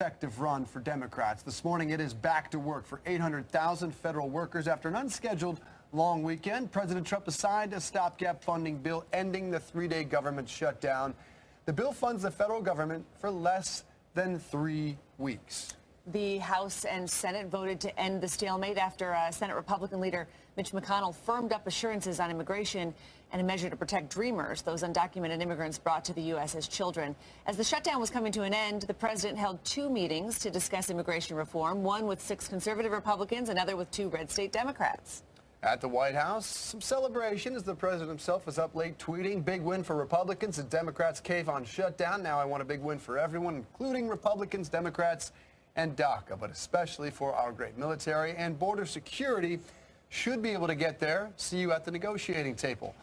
effective run for Democrats. This morning, it is back to work for 800,000 federal workers after an unscheduled long weekend. President Trump signed a stopgap funding bill ending the three-day government shutdown. The bill funds the federal government for less than 3 weeks. The House and Senate voted to end the stalemate after Senate Republican leader Mitch McConnell firmed up assurances on immigration and a measure to protect dreamers, those undocumented immigrants brought to the U.S. as children. As the shutdown was coming to an end, the president held 2 meetings to discuss immigration reform, one with 6 conservative Republicans, another with 2 red state Democrats. At the White House, some celebration as the president himself was up late tweeting, big win for Republicans and Democrats cave on shutdown. Now I want a big win for everyone, including Republicans, Democrats, and DACA, but especially for our great military and border security. Should be able to get there. See you at the negotiating table.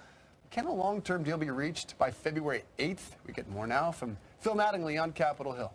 Can a long-term deal be reached by February 8th? We get more now from Phil Mattingly on Capitol Hill.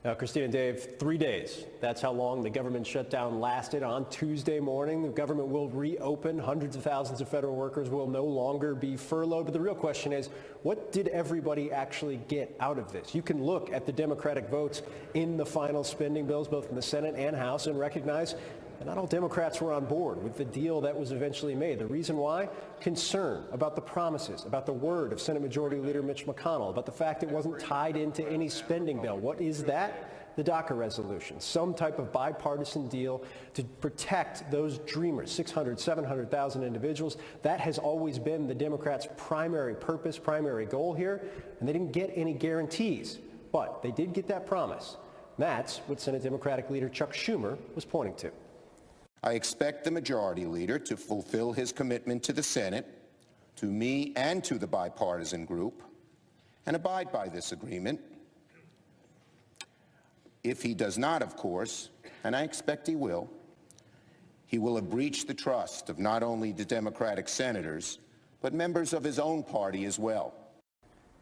Now, Christine and Dave, 3 days. That's how long the government shutdown lasted. On Tuesday morning, the government will reopen. Hundreds of thousands of federal workers will no longer be furloughed. But the real question is, what did everybody actually get out of this? You can look at the Democratic votes in the final spending bills, both in the Senate and House, and recognize that not all Democrats were on board with the deal that was eventually made. The reason why? Concern about the promises, about the word of Senate Majority Leader Mitch McConnell, about the fact it wasn't tied into any spending bill. What is that? The DACA resolution, some type of bipartisan deal to protect those dreamers, 600, 700,000 individuals. That has always been the Democrats' primary purpose, primary goal here, and they didn't get any guarantees, but they did get that promise. That's what Senate Democratic Leader Chuck Schumer was pointing to. I expect the Majority Leader to fulfill his commitment to the Senate, to me and to the bipartisan group, and abide by this agreement. If he does not, of course, and I expect he will have breached the trust of not only the Democratic senators, but members of his own party as well.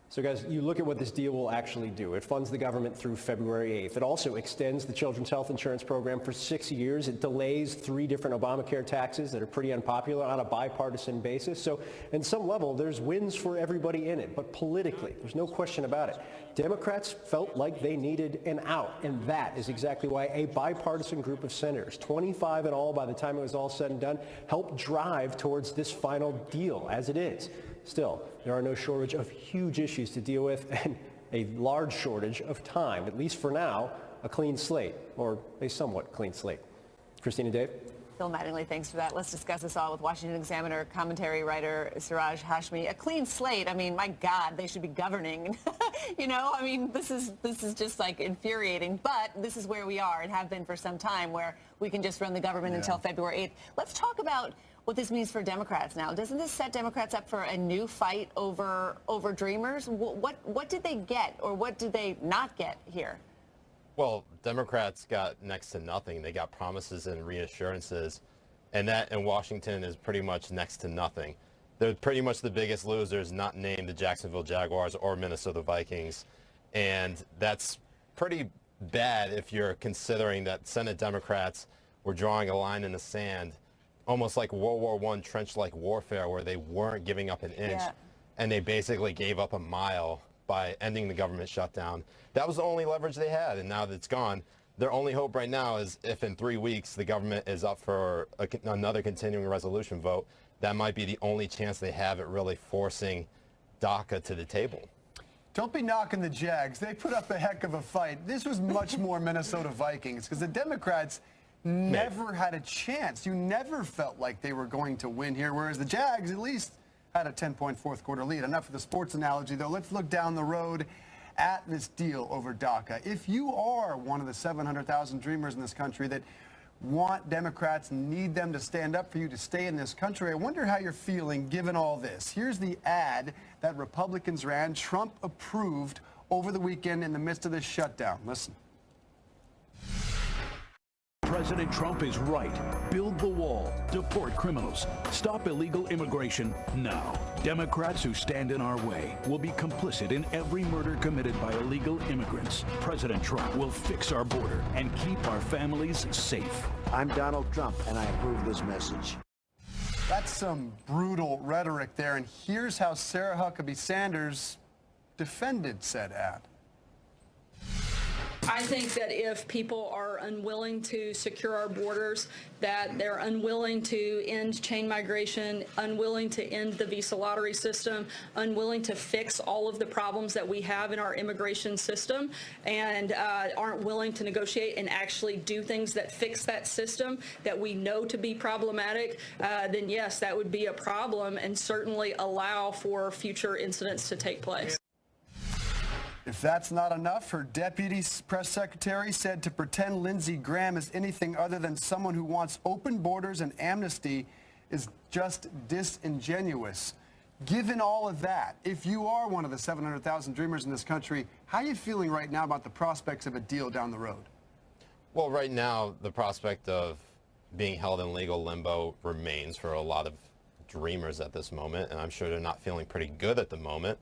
So, guys, you look at what this deal will actually do. It funds the government through February 8th. It also extends the children's health insurance program for 6 years. It delays 3 different Obamacare taxes that are pretty unpopular on a bipartisan basis. So, in some level, there's wins for everybody in it. But politically, there's no question about it. Democrats felt like they needed an out, and that is exactly why a bipartisan group of senators, 25 in all by the time it was all said and done, helped drive towards this final deal as it is. Still, there are no shortage of huge issues to deal with and a large shortage of time, at least for now, a clean slate, or a somewhat clean slate. Christine and Dave? Phil Mattingly, thanks for that. Let's discuss this all with Washington Examiner commentary writer Siraj Hashmi. A clean slate, I mean, my God, they should be governing. You know, I mean, this is just like infuriating, but this is where we are and have been for some time, where we can just run the government until February 8th. Let's talk about what this means for Democrats now. Doesn't this set Democrats up for a new fight over dreamers? What did they get, or what did they not get here? Well, Democrats got next to nothing. They got promises and reassurances, and that in Washington is pretty much next to nothing. They're pretty much the biggest losers, not named the Jacksonville Jaguars or Minnesota Vikings, and that's pretty bad if you're considering that Senate Democrats were drawing a line in the sand, almost like World War I trench-like warfare, where they weren't giving up an inch, and they basically gave up a mile by ending the government shutdown. That was the only leverage they had, and now that it's gone, their only hope right now is if in 3 weeks the government is up for another continuing resolution vote, that might be the only chance they have at really forcing DACA to the table. Don't be knocking the Jags. They put up a heck of a fight. This was much more Minnesota Vikings, because the Democrats never had a chance. You never felt like they were going to win here, whereas the Jags at least had a 10-point fourth quarter lead. Enough of the sports analogy, though. Let's look down the road at this deal over DACA. If you are one of the 700,000 dreamers in this country that want Democrats, need them to stand up for you to stay in this country, I wonder how you're feeling given all this. Here's the ad that Republicans ran, Trump approved over the weekend in the midst of this shutdown. Listen. President Trump is right. Build the wall. Deport criminals. Stop illegal immigration now. Democrats who stand in our way will be complicit in every murder committed by illegal immigrants. President Trump will fix our border and keep our families safe. I'm Donald Trump, and I approve this message. That's some brutal rhetoric there, and here's how Sarah Huckabee Sanders defended said ad. I think that if people are unwilling to secure our borders, that they're unwilling to end chain migration, unwilling to end the visa lottery system, unwilling to fix all of the problems that we have in our immigration system, and aren't willing to negotiate and actually do things that fix that system that we know to be problematic, then yes, that would be a problem and certainly allow for future incidents to take place. If that's not enough, her deputy press secretary said to pretend Lindsey Graham is anything other than someone who wants open borders and amnesty is just disingenuous. Given all of that, if you are one of the 700,000 dreamers in this country, how are you feeling right now about the prospects of a deal down the road? Well, right now, the prospect of being held in legal limbo remains for a lot of dreamers at this moment, and I'm sure they're not feeling pretty good at the moment.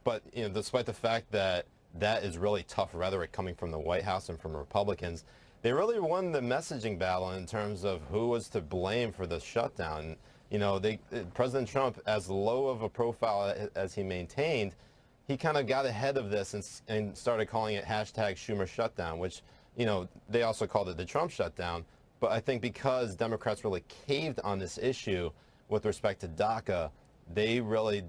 But, you know, despite the fact that that is really tough rhetoric coming from the White House and from Republicans, they really won the messaging battle in terms of who was to blame for the shutdown. You know, President Trump, as low of a profile as he maintained, he kind of got ahead of this and started calling it hashtag Schumer shutdown, which, you know, they also called it the Trump shutdown. But I think because Democrats really caved on this issue with respect to DACA, they really,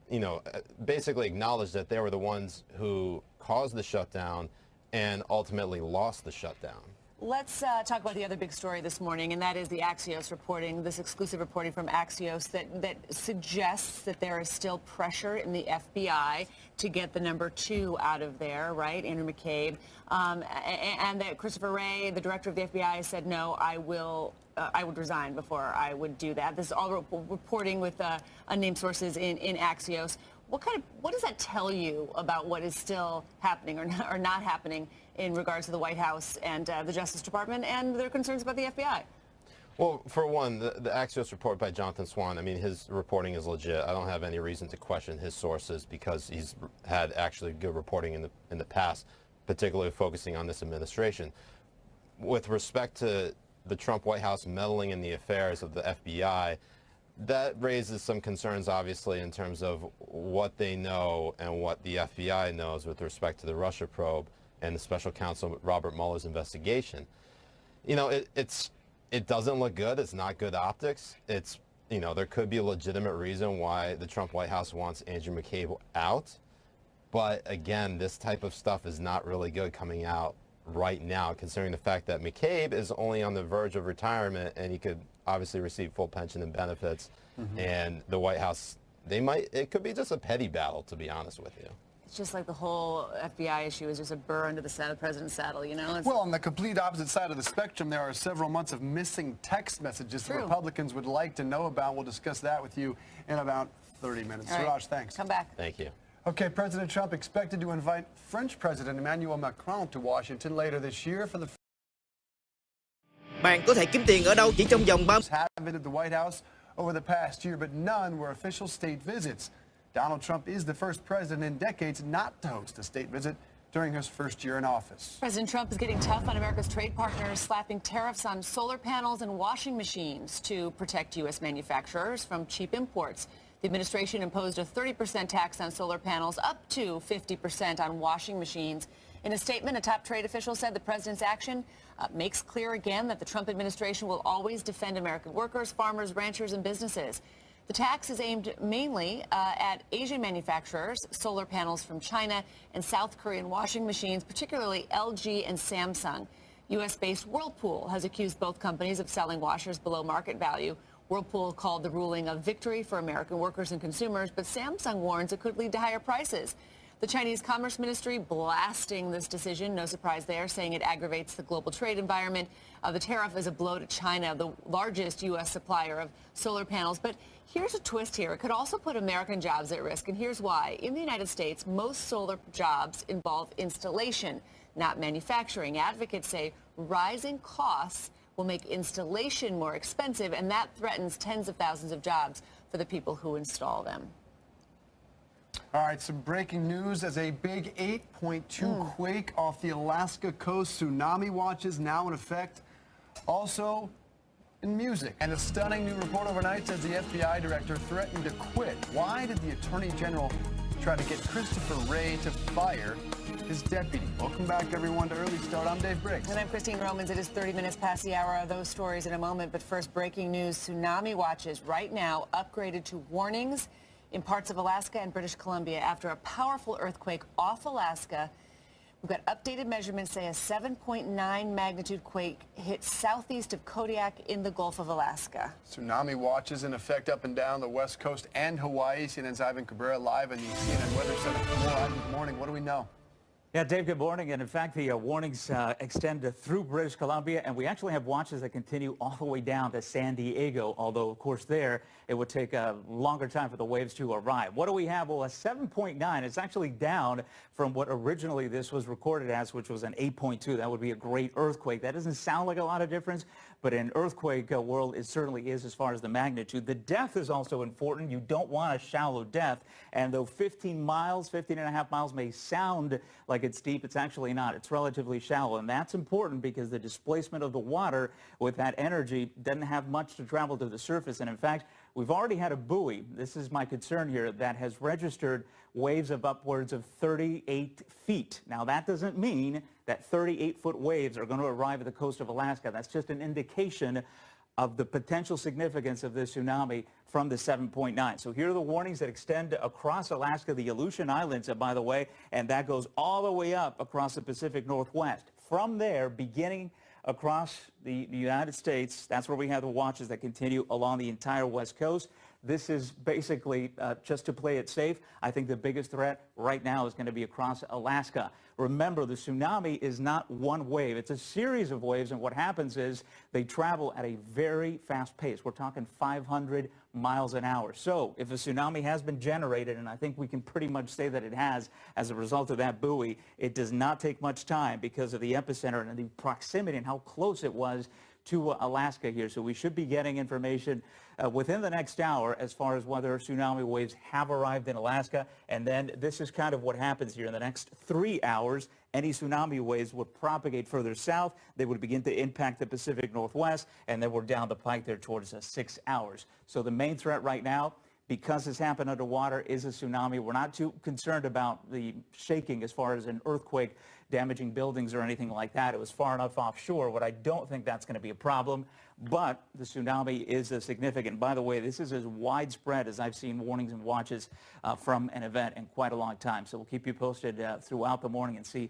you know, basically acknowledged that they were the ones who caused the shutdown and ultimately lost the shutdown. Let's talk about the other big story this morning, and that is the Axios reporting, this exclusive reporting from Axios that suggests that there is still pressure in the FBI to get the number 2 out of there, right, Andrew McCabe, and that Christopher Wray, the director of the FBI, said, no, I would resign before I would do that. This is all reporting with unnamed sources in Axios. What does that tell you about what is still happening or not happening in regards to the White House and the Justice Department and their concerns about the FBI? Well, for one, the Axios report by Jonathan Swan, I mean, his reporting is legit. I don't have any reason to question his sources because he's had actually good reporting in the past, particularly focusing on this administration. With respect to the Trump White House meddling in the affairs of the FBI, that raises some concerns, obviously, in terms of what they know and what the FBI knows with respect to the Russia probe and the special counsel Robert Mueller's investigation. You know, it doesn't look good. It's not good optics. It's, you know, there could be a legitimate reason why the Trump White House wants Andrew McCabe out. But again, this type of stuff is not really good coming out right now, considering the fact that McCabe is only on the verge of retirement and he could obviously receive full pension and benefits. And the White House, it could be just a petty battle, to be honest with you. It's just like the whole FBI issue is just a burr under the president's saddle, you know? Well, on the complete opposite side of the spectrum, there are several months of missing text messages that Republicans would like to know about. We'll discuss that with you in about 30 minutes. All right. Suraj, thanks. Come back. Thank you. Okay, President Trump expected to invite French President Emmanuel Macron to Washington later this year for the Bạn có thể kiếm tiền ở đâu chỉ trong vòng 30 have visited the White House over the past year, but none were official state visits. Donald Trump is the first president in decades not to host a state visit during his first year in office. President Trump is getting tough on America's trade partners, slapping tariffs on solar panels and washing machines to protect U.S. manufacturers from cheap imports. The administration imposed a 30% tax on solar panels, up to 50% on washing machines. In a statement, a top trade official said the president's action makes clear again that the Trump administration will always defend American workers, farmers, ranchers, and businesses. The tax is aimed mainly at Asian manufacturers, solar panels from China, and South Korean washing machines, particularly LG and Samsung. U.S.-based Whirlpool has accused both companies of selling washers below market value. Whirlpool called the ruling a victory for American workers and consumers, but Samsung warns it could lead to higher prices. The Chinese Commerce Ministry blasting this decision, no surprise there, saying it aggravates the global trade environment. The tariff is a blow to China, the largest U.S. supplier of solar panels. But here's a twist here. It could also put American jobs at risk, and here's why. In the United States, most solar jobs involve installation, not manufacturing. Advocates say rising costs will make installation more expensive, and that threatens tens of thousands of jobs for the people who install them. All right, some breaking news as a big 8.2 quake off the Alaska coast. Tsunami watch is now in effect. Also in music. And a stunning new report overnight says the FBI director threatened to quit. Why did the Attorney General try to get Christopher Wray to fire his deputy. Welcome back, everyone, to Early Start. I'm Dave Briggs. And I'm Christine Romans. It is 30 minutes past the hour. Those stories in a moment. But first, breaking news. Tsunami watches right now upgraded to warnings in parts of Alaska and British Columbia after a powerful earthquake off Alaska. We've got updated measurements say a 7.9 magnitude quake hit southeast of Kodiak in the Gulf of Alaska. Tsunami watches in effect up and down the West Coast and Hawaii. CNN's Ivan Cabrera live in the CNN Weather Center. Good morning. What do we know? Yeah, Dave, good morning. And in fact, the warnings extend through British Columbia, and we actually have watches that continue all the way down to San Diego, although, of course, there it would take a longer time for the waves to arrive. What do we have? Well, a 7.9. It's actually down from what originally this was recorded as, which was an 8.2. That would be a great earthquake. That doesn't sound like a lot of difference, but in earthquake world, it certainly is as far as the magnitude. The depth is also important. You don't want a shallow depth, and though 15 and a half miles may sound like it's deep, it's actually not. It's relatively shallow, and that's important because the displacement of the water with that energy doesn't have much to travel to the surface. And in fact, we've already had a buoy, this is my concern here, that has registered waves of upwards of 38 feet. Now, that doesn't mean that 38-foot waves are going to arrive at the coast of Alaska. That's just an indication of the potential significance of this tsunami from the 7.9. So here are the warnings that extend across Alaska, the Aleutian Islands, by the way, and that goes all the way up across the Pacific Northwest. From there, beginning across the United States, that's where we have the watches that continue along the entire West Coast. This is basically just to play it safe. I think the biggest threat right now is going to be across Alaska. Remember, the tsunami is not one wave. It's a series of waves, and what happens is they travel at a very fast pace. We're talking 500 miles an hour. So if a tsunami has been generated, and I think we can pretty much say that it has as a result of that buoy, it does not take much time because of the epicenter and the proximity and how close it was to Alaska here. So we should be getting information within the next hour as far as whether tsunami waves have arrived in Alaska. And then this is kind of what happens here. In the next 3 hours, any tsunami waves would propagate further south. They would begin to impact the Pacific Northwest, and then we're down the pike there towards 6 hours. So the main threat right now, because this happened underwater, is a tsunami. We're not too concerned about the shaking as far as an earthquake damaging buildings or anything like that. It was far enough offshore. What I don't think that's going to be a problem, but the tsunami is significant. By the way, this is as widespread as I've seen warnings and watches from an event in quite a long time. So we'll keep you posted throughout the morning and see.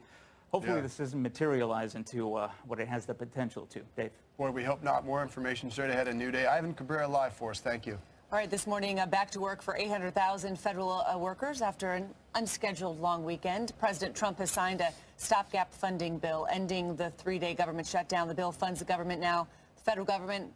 Hopefully this doesn't materialize into what it has the potential to. Dave. Boy, we hope not. More information straight ahead of New Day. Ivan Cabrera live for us. Thank you. All right, this morning, back to work for 800,000 federal workers after an unscheduled long weekend. President Trump has signed a stopgap funding bill ending the 3-day government shutdown. The bill funds the government now, the federal government,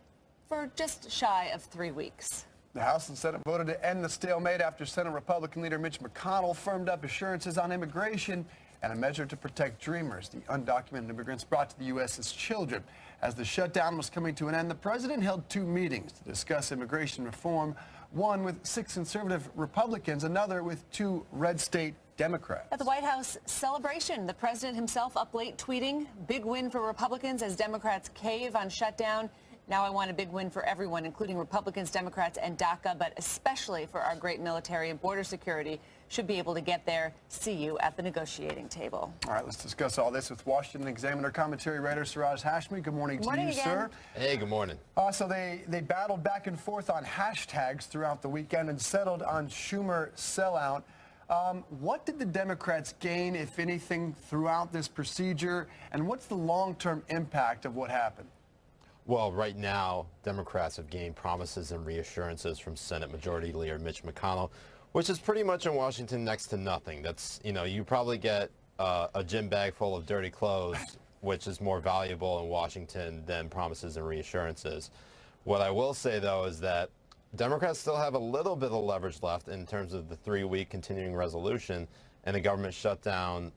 for just shy of 3 weeks. The House and Senate voted to end the stalemate after Senate Republican leader Mitch McConnell firmed up assurances on immigration and a measure to protect dreamers, the undocumented immigrants brought to the U.S. as children. As the shutdown was coming to an end, the president held 2 meetings to discuss immigration reform, one with 6 conservative Republicans, another with 2 red state Democrats. At the White House celebration, the president himself up late tweeting, "Big win for Republicans as Democrats cave on shutdown. Now I want a big win for everyone, including Republicans, Democrats, and DACA, but especially for our great military and border security. Should be able to get there. See you at the negotiating table." All right, let's discuss all this with Washington Examiner commentary writer Siraj Hashmi. Good morning to you, sir. Hey, good morning. So they battled back and forth on hashtags throughout the weekend and settled on Schumer sellout. What did the Democrats gain, if anything, throughout this procedure, and what's the long-term impact of what happened? Well, right now, Democrats have gained promises and reassurances from Senate Majority Leader Mitch McConnell, which is pretty much in Washington next to nothing. That's, you probably get a gym bag full of dirty clothes, which is more valuable in Washington than promises and reassurances. What I will say, though, is that Democrats still have a little bit of leverage left in terms of the 3-week continuing resolution and the government shutdown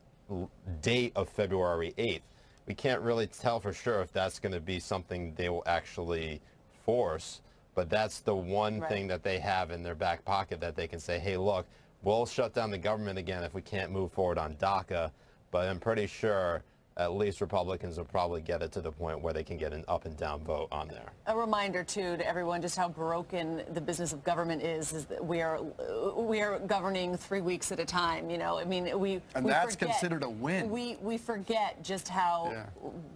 date of February 8th. We can't really tell for sure if that's going to be something they will actually force, but that's the one thing that they have in their back pocket that they can say, hey, look, we'll shut down the government again if we can't move forward on DACA, but I'm pretty sure at least Republicans will probably get it to the point where they can get an up and down vote on there. A reminder, too, to everyone just how broken the business of government is that we are governing 3 weeks at a time. You know, I mean, and that's considered a win. We forget just how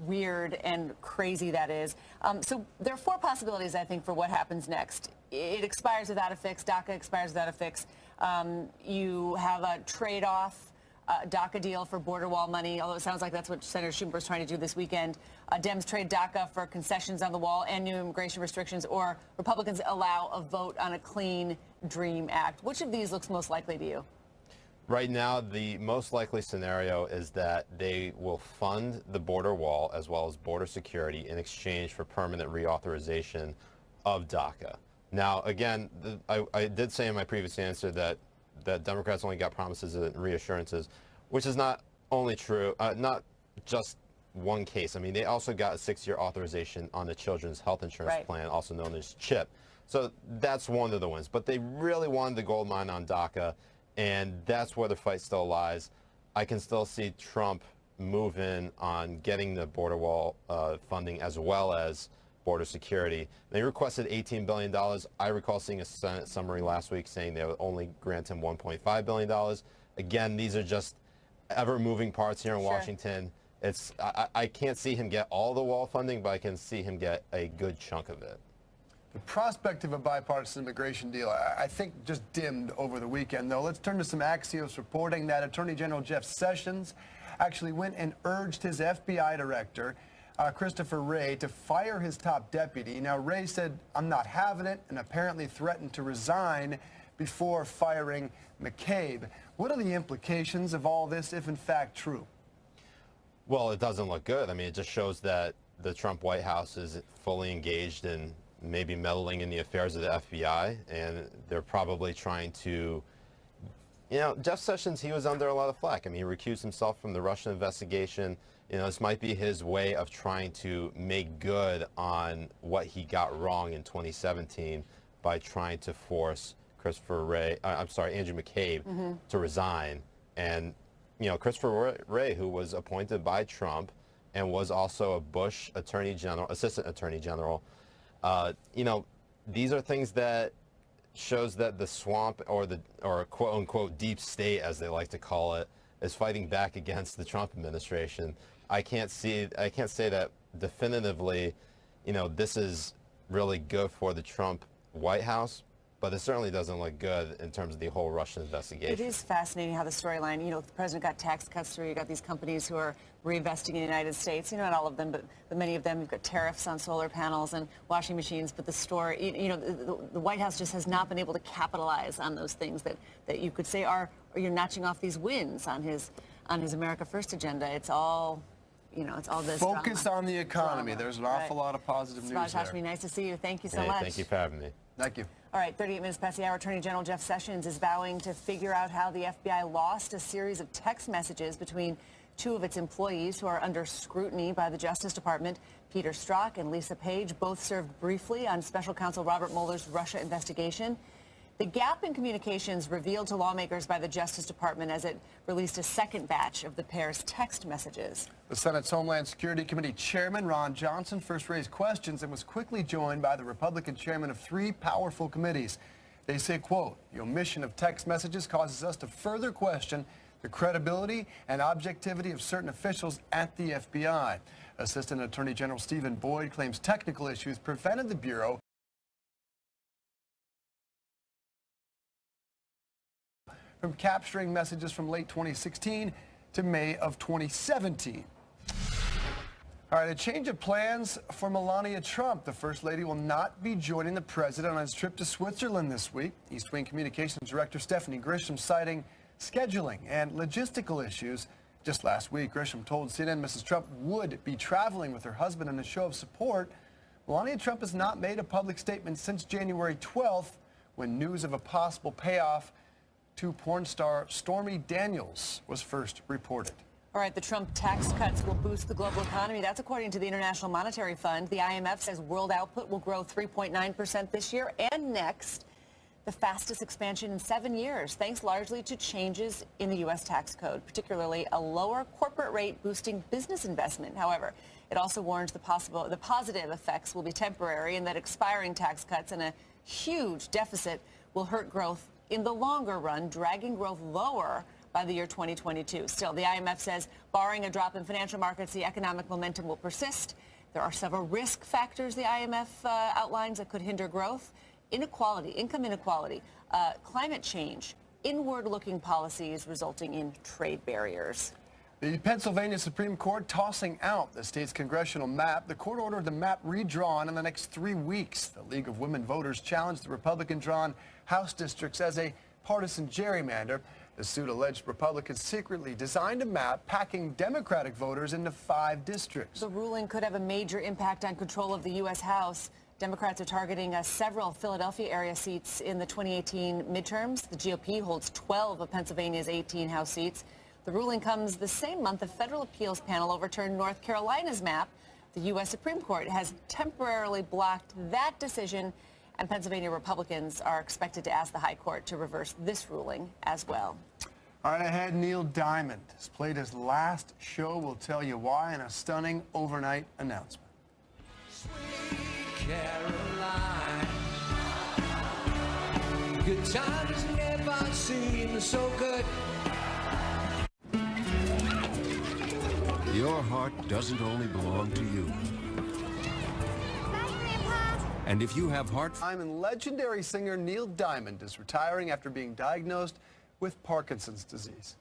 weird and crazy that is. So there are 4 possibilities, I think, for what happens next. It expires without a fix. DACA expires without a fix. You have a trade-off DACA deal for border wall money, although it sounds like that's what Senator Schumer is trying to do this weekend. Dems trade DACA for concessions on the wall and new immigration restrictions, or Republicans allow a vote on a Clean Dream Act. Which of these looks most likely to you? Right now, the most likely scenario is that they will fund the border wall as well as border security in exchange for permanent reauthorization of DACA. Now, again, I did say in my previous answer that Democrats only got promises and reassurances, which is not only true, not just one case. I mean, they also got a 6-year authorization on the Children's Health Insurance Plan, also known as CHIP. So that's one of the wins. But they really wanted the gold mine on DACA, and that's where the fight still lies. I can still see Trump move in on getting the border wall funding as well as border security. They requested $18 billion. I recall seeing a Senate summary last week saying they would only grant him $1.5 billion. Again, these are just ever-moving parts here in Washington. I can't see him get all the wall funding, but I can see him get a good chunk of it. The prospect of a bipartisan immigration deal, I think, just dimmed over the weekend, though. Let's turn to some Axios reporting that Attorney General Jeff Sessions actually went and urged his FBI director, Christopher Wray, to fire his top deputy. Now, Wray said, "I'm not having it," and apparently threatened to resign before firing McCabe. What are the implications of all this, if in fact true? Well, it doesn't look good. I mean, it just shows that the Trump White House is fully engaged in maybe meddling in the affairs of the FBI, and they're probably trying to, you know, Jeff Sessions, he was under a lot of flack. I mean, he recused himself from the Russian investigation. You know, this might be his way of trying to make good on what he got wrong in 2017 by trying to force Andrew McCabe to resign. And, you know, Christopher Wray, who was appointed by Trump and was also a Bush assistant attorney general, you know, these are things that shows that the swamp or quote unquote deep state, as they like to call it, is fighting back against the Trump administration. I can't say that definitively, you know, this is really good for the Trump White House, but it certainly doesn't look good in terms of the whole Russian investigation. It is fascinating how the storyline, you know, the president got tax cuts through, you got these companies who are reinvesting in the United States, you know, not all of them, but many of them. You've got tariffs on solar panels and washing machines, but the story, you know, the White House just has not been able to capitalize on those things that you could say are, or you're notching off these wins on his America First agenda. It's all, you know, it's all this focus drama. On the economy. There's an awful lot of positive news there. Hashmi, nice to see you. Thank you so much. Thank you for having me. Thank you. All right, 38 minutes past the hour. Attorney General Jeff Sessions is vowing to figure out how the FBI lost a series of text messages between 2 of its employees who are under scrutiny by the Justice Department. Peter Strzok and Lisa Page both served briefly on Special Counsel Robert Mueller's Russia investigation. The gap in communications revealed to lawmakers by the Justice Department as it released a second batch of the pair's text messages. The Senate's Homeland Security Committee Chairman Ron Johnson first raised questions and was quickly joined by the Republican chairman of 3 powerful committees. They say, quote, "The omission of text messages causes us to further question the credibility and objectivity of certain officials at the FBI." Assistant Attorney General Stephen Boyd claims technical issues prevented the Bureau from capturing messages from late 2016 to May of 2017. All right, a change of plans for Melania Trump. The First Lady will not be joining the president on his trip to Switzerland this week. East Wing Communications Director Stephanie Grisham citing scheduling and logistical issues. Just last week, Grisham told CNN Mrs. Trump would be traveling with her husband in a show of support. Melania Trump has not made a public statement since January 12th, when news of a possible payoff to porn star Stormy Daniels was first reported. All right, the Trump tax cuts will boost the global economy. That's according to the International Monetary Fund. The IMF says world output will grow 3.9% this year and next. the fastest expansion in 7 years, thanks largely to changes in the U.S. tax code, particularly a lower corporate rate boosting business investment. However, it also warns the positive effects will be temporary and that expiring tax cuts and a huge deficit will hurt growth in the longer run, dragging growth lower by the year 2022. Still, the IMF says, barring a drop in financial markets, the economic momentum will persist. There are several risk factors the IMF outlines that could hinder growth. Inequality, income inequality, climate change, inward-looking policies resulting in trade barriers. The Pennsylvania Supreme Court tossing out the state's congressional map. The court ordered the map redrawn in the next 3 weeks. The League of Women Voters challenged the Republican-drawn House districts as a partisan gerrymander. The suit alleged Republicans secretly designed a map packing Democratic voters into 5 districts. The ruling could have a major impact on control of the U.S. House. Democrats are targeting several Philadelphia area seats in the 2018 midterms. The GOP holds 12 of Pennsylvania's 18 House seats. The ruling comes the same month a federal appeals panel overturned North Carolina's map. The U.S. Supreme Court has temporarily blocked that decision, and Pennsylvania Republicans are expected to ask the High Court to reverse this ruling as well. All right, ahead, Neil Diamond has played his last show. We'll tell you why in a stunning overnight announcement. Caroline, good times never seem so good. Your heart doesn't only belong to you. Bye, Grandpa. And if you have heart... And legendary singer Neil Diamond is retiring after being diagnosed with Parkinson's disease.